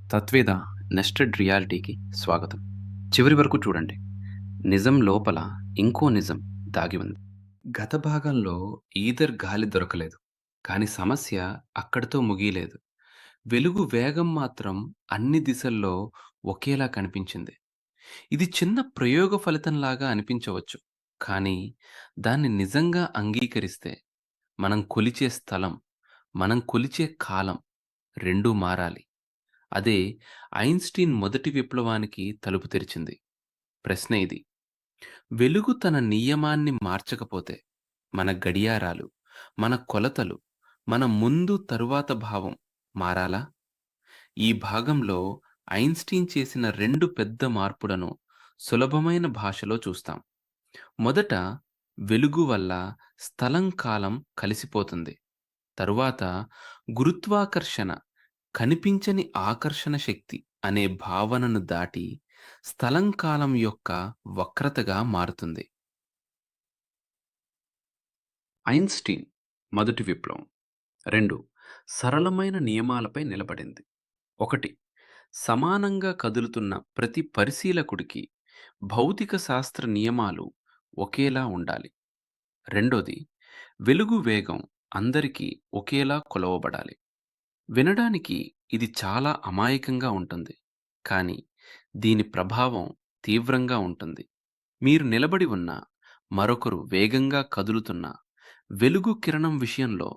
తత్వేద nested రియాలిటీకి స్వాగతం. చివరి వరకు చూడండి. నిజం లోపల ఇంకో నిజం దాగి ఉంది. గత భాగంలో ఈథర్ గాలి దొరకలేదు. కానీ సమస్య అక్కడితో ముగియలేదు. వెలుగు వేగం మాత్రం అన్ని దిశల్లో ఒకేలా కనిపించింది. ఇది చిన్న ప్రయోగ ఫలితంలాగా అనిపించవచ్చు. కానీ దాన్ని నిజంగా అంగీకరిస్తే మనం కొలిచే స్థలం, మనం కొలిచే కాలం రెండూ మారాలి. అదే ఐన్‌స్టీన్ మొదటి విప్లవానికి తలుపు తెరిచింది. ప్రశ్న ఇది: వెలుగు తన నియమాన్ని మార్చకపోతే, మన గడియారాలు, మన కొలతలు, మన ముందు తరువాత భావం మారాలా? ఈ భాగంలో ఐన్‌స్టీన్ చేసిన 2 పెద్ద మార్పులను సులభమైన భాషలో చూస్తాం. మొదట, వెలుగు వల్ల స్థలం, కాలం కలిసిపోతుంది. తరువాత, గురుత్వాకర్షణ కనిపించని ఆకర్షణ శక్తి అనే భావనను దాటి స్థలం కాలం యొక్క వక్రతగా మారుతుంది. ఐన్‌స్టీన్ మొదటి విప్లవం 2 సరళమైన నియమాలపై నిలబడింది. 1 సమానంగా కదులుతున్న ప్రతి పరిశీలకుడికి భౌతిక శాస్త్ర నియమాలు ఒకేలా ఉండాలి. రెండోది, వెలుగు వేగం అందరికీ ఒకేలా కొలవబడాలి. వినడానికి ఇది చాలా అమాయకంగా ఉంటుంది. కానీ దీని ప్రభావం తీవ్రంగా ఉంటుంది. మీరు నిలబడి ఉన్నా, మరొకరు వేగంగా కదులుతున్నా, వెలుగు కిరణం విషయంలో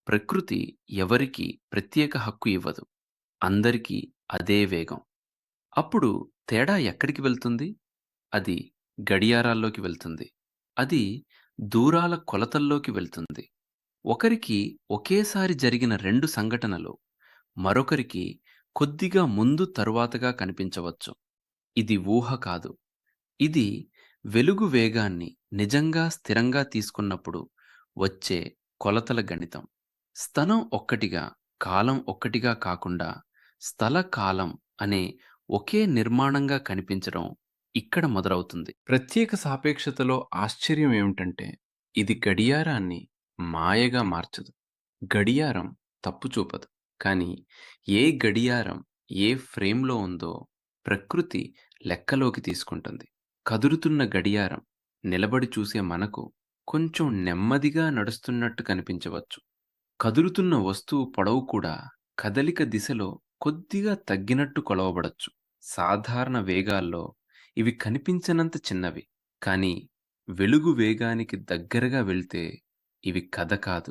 ప్రకృతి ఎవరికీ ప్రత్యేక హక్కు ఇవ్వదు. అందరికీ అదే వేగం. అప్పుడు తేడా ఎక్కడికి వెళ్తుంది? అది గడియారాల్లోకి వెళ్తుంది. అది దూరాల కొలతల్లోకి వెళ్తుంది. ఒకరికి ఒకేసారి జరిగిన 2 సంఘటనలు మరొకరికి కొద్దిగా ముందు తరువాతగా కనిపించవచ్చు. ఇది ఊహ కాదు. ఇది వెలుగు వేగాన్ని నిజంగా స్థిరంగా తీసుకున్నప్పుడు వచ్చే కొలతల గణితం. స్థలం ఒక్కటిగా, కాలం ఒక్కటిగా కాకుండా స్థల కాలం అనే ఒకే నిర్మాణంగా కనిపించడం ఇక్కడ మొదలవుతుంది. ప్రత్యేక సాపేక్షతలో ఆశ్చర్యం ఏమిటంటే, ఇది గడియారాన్ని మాయగా మార్చదు. గడియారం తప్పు చూపదు. కానీ ఏ గడియారం ఏ ఫ్రేమ్‌లో ఉందో ప్రకృతి లెక్కలోకి తీసుకుంటుంది. కదులుతున్న గడియారం నిలబడి చూసే మనకు కొంచెం నెమ్మదిగా నడుస్తున్నట్టు కనిపించవచ్చు. కదులుతున్న వస్తువు పొడవు కూడా కదలిక దిశలో కొద్దిగా తగ్గినట్టు కొలవబడొచ్చు. సాధారణ వేగాల్లో ఇవి కనిపించనంత చిన్నవి. కానీ వెలుగు వేగానికి దగ్గరగా వెళ్తే ఇవి కథ కాదు,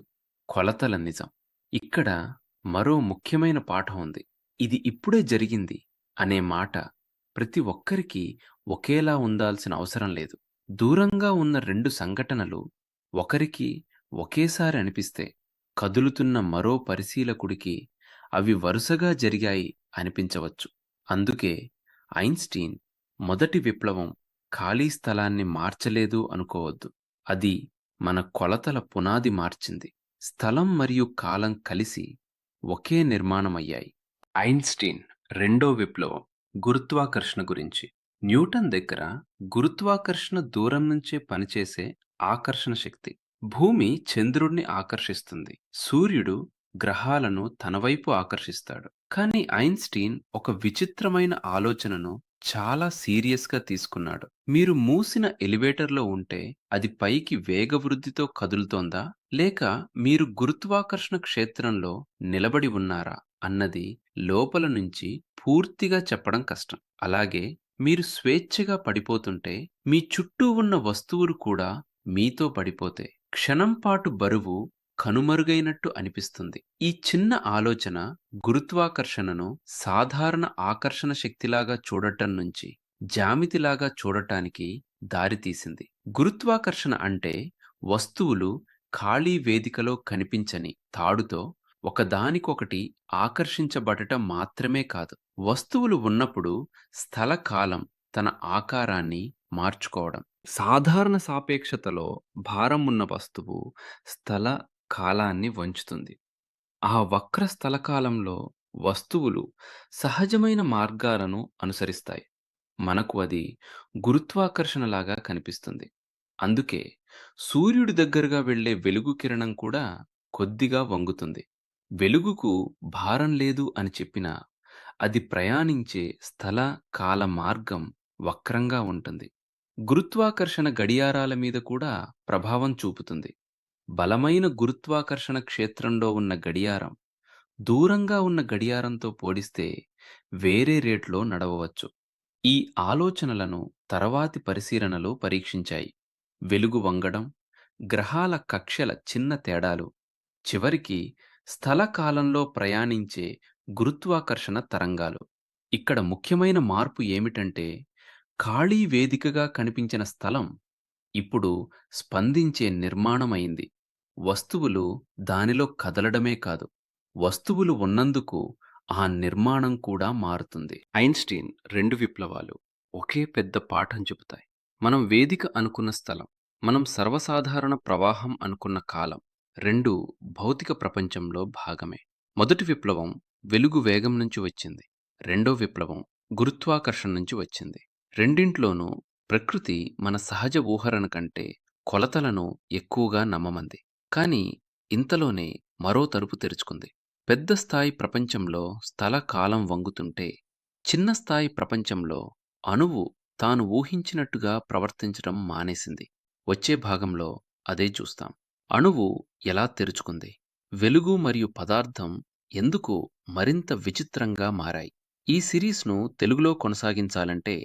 కొలతల నిజం. ఇక్కడ మరో ముఖ్యమైన పాఠం ఉంది. ఇది ఇప్పుడే జరిగింది అనే మాట ప్రతి ఒక్కరికి ఒకేలా ఉండాల్సిన అవసరం లేదు. దూరంగా ఉన్న 2 సంఘటనలు ఒకరికి ఒకేసారి అనిపిస్తే, కదులుతున్న మరో పరిశీలకుడికి అవి వరుసగా జరిగాయి అనిపించవచ్చు. అందుకే ఐన్‌స్టీన్ మొదటి విప్లవం ఖాళీ స్థలాన్ని మార్చలేదు అనుకోవద్దు. అది మన కొలతల పునాది మార్చింది. స్థలం మరియు కాలం కలిసి ఒకే నిర్మాణమయ్యాయి. ఐన్‌స్టీన్ రెండో విప్లవం గురుత్వాకర్షణ గురించి. న్యూటన్ దగ్గర గురుత్వాకర్షణ దూరం నుంచే పనిచేసే ఆకర్షణ శక్తి. భూమి చంద్రుడిని ఆకర్షిస్తుంది. సూర్యుడు గ్రహాలను తన వైపు ఆకర్షిస్తాడు. కానీ ఐన్‌స్టీన్ ఒక విచిత్రమైన ఆలోచనను చాలా సీరియస్‌గా తీసుకున్నాడు. మీరు మూసిన ఎలివేటర్‌లో ఉంటే అది పైకి వేగవృద్ధితో కదులుతోందా? లేక మీరు గురుత్వాకర్షణ క్షేత్రంలో నిలబడి ఉన్నారా అన్నది లోపల నుంచి పూర్తిగా చెప్పడం కష్టం. అలాగే మీరు స్వేచ్ఛగా పడిపోతుంటే మీ చుట్టూ ఉన్న వస్తువులు కూడా మీతో పడిపోతే క్షణం పాటు బరువు కనుమరుగైనట్టు అనిపిస్తుంది. ఈ చిన్న ఆలోచన గురుత్వాకర్షణను సాధారణ ఆకర్షణ శక్తిలాగా చూడటం నుంచి జ్యామితిలాగా చూడటానికి దారితీసింది. గురుత్వాకర్షణ అంటే వస్తువులు ఖాళీ వేదికలో కనిపించని తాడుతో ఒకదానికొకటి ఆకర్షించబడటం మాత్రమే కాదు. వస్తువులు ఉన్నప్పుడు స్థల కాలం తన ఆకారాన్ని మార్చుకోవడం. సాధారణ సాపేక్షతలో భారం ఉన్న వస్తువు స్థల కాలాన్ని వంచుతుంది. ఆ వక్ర స్థల కాలంలో వస్తువులు సహజమైన మార్గాలను అనుసరిస్తాయి. మనకు అది గురుత్వాకర్షణలాగా కనిపిస్తుంది. అందుకే సూర్యుడి దగ్గరగా వెళ్ళే వెలుగు కిరణం కూడా కొద్దిగా వంగుతుంది. వెలుగుకు భారం లేదు అని చెప్పినా అది ప్రయాణించే స్థల, కాల మార్గం వక్రంగా ఉంటుంది. గురుత్వాకర్షణ గడియారాల మీద కూడా ప్రభావం చూపుతుంది. బలమైన గురుత్వాకర్షణ క్షేత్రంలో ఉన్న గడియారం, దూరంగా ఉన్న గడియారంతో పోలిస్తే వేరే రేట్లో నడవవచ్చు. ఈ ఆలోచనలను తర్వాతి పరిశీలనలు పరీక్షించాయి. వెలుగు వంగడం, గ్రహాల కక్ష్యల చిన్న తేడాలు, చివరికి స్థల కాలంలో ప్రయాణించే గురుత్వాకర్షణ తరంగాలు. ఇక్కడ ముఖ్యమైన మార్పు ఏమిటంటే, ఖాళీ వేదికగా కనిపించిన స్థలం ఇప్పుడు స్పందించే నిర్మాణమైంది. వస్తువులు దానిలో కదలడమే కాదు, వస్తువులు ఉన్నందుకు ఆ నిర్మాణం కూడా మారుతుంది. ఐన్‌స్టీన్ 2 విప్లవాలు ఒకే పెద్ద పాఠం చెబుతాయి. మనం వేదిక అనుకున్న స్థలం, మనం సర్వసాధారణ ప్రవాహం అనుకున్న కాలం, 2 భౌతిక ప్రపంచంలో భాగమే. మొదటి విప్లవం వెలుగు వేగం నుంచి వచ్చింది. రెండో విప్లవం గురుత్వాకర్షణ నుంచి వచ్చింది. రెండింట్లోనూ ప్రకృతి మన సహజ ఊహరణ కంటే కొలతలను ఎక్కువగా నమ్మమంది. కానీ ఇంతలోనే మరో తలుపు తెరుచుకుంది. పెద్ద స్థాయి ప్రపంచంలో స్థల కాలం వంగుతుంటే, చిన్న స్థాయి ప్రపంచంలో అణువు తాను ఊహించినట్టుగా ప్రవర్తించడం మానేసింది. వచ్చే భాగంలో అదే చూస్తాం. అణువు ఎలా తెరుచుకుంది? వెలుగు మరియు పదార్థం ఎందుకు మరింత విచిత్రంగా మారాయి? ఈ సిరీస్‌ను తెలుగులో కొనసాగించాలంటే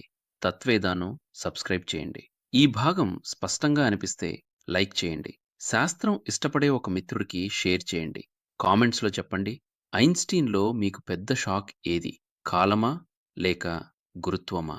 తత్వేదాను సబ్స్క్రైబ్ చేయండి. ఈ భాగం స్పష్టంగా అనిపిస్తే లైక్ చేయండి. శాస్త్రం ఇష్టపడే ఒక మిత్రుడికి షేర్ చేయండి. కామెంట్స్‌లో చెప్పండి. ఐన్‌స్టీన్‌లో మీకు పెద్ద షాక్ ఏది? కాలమా? లేక గురుత్వమా?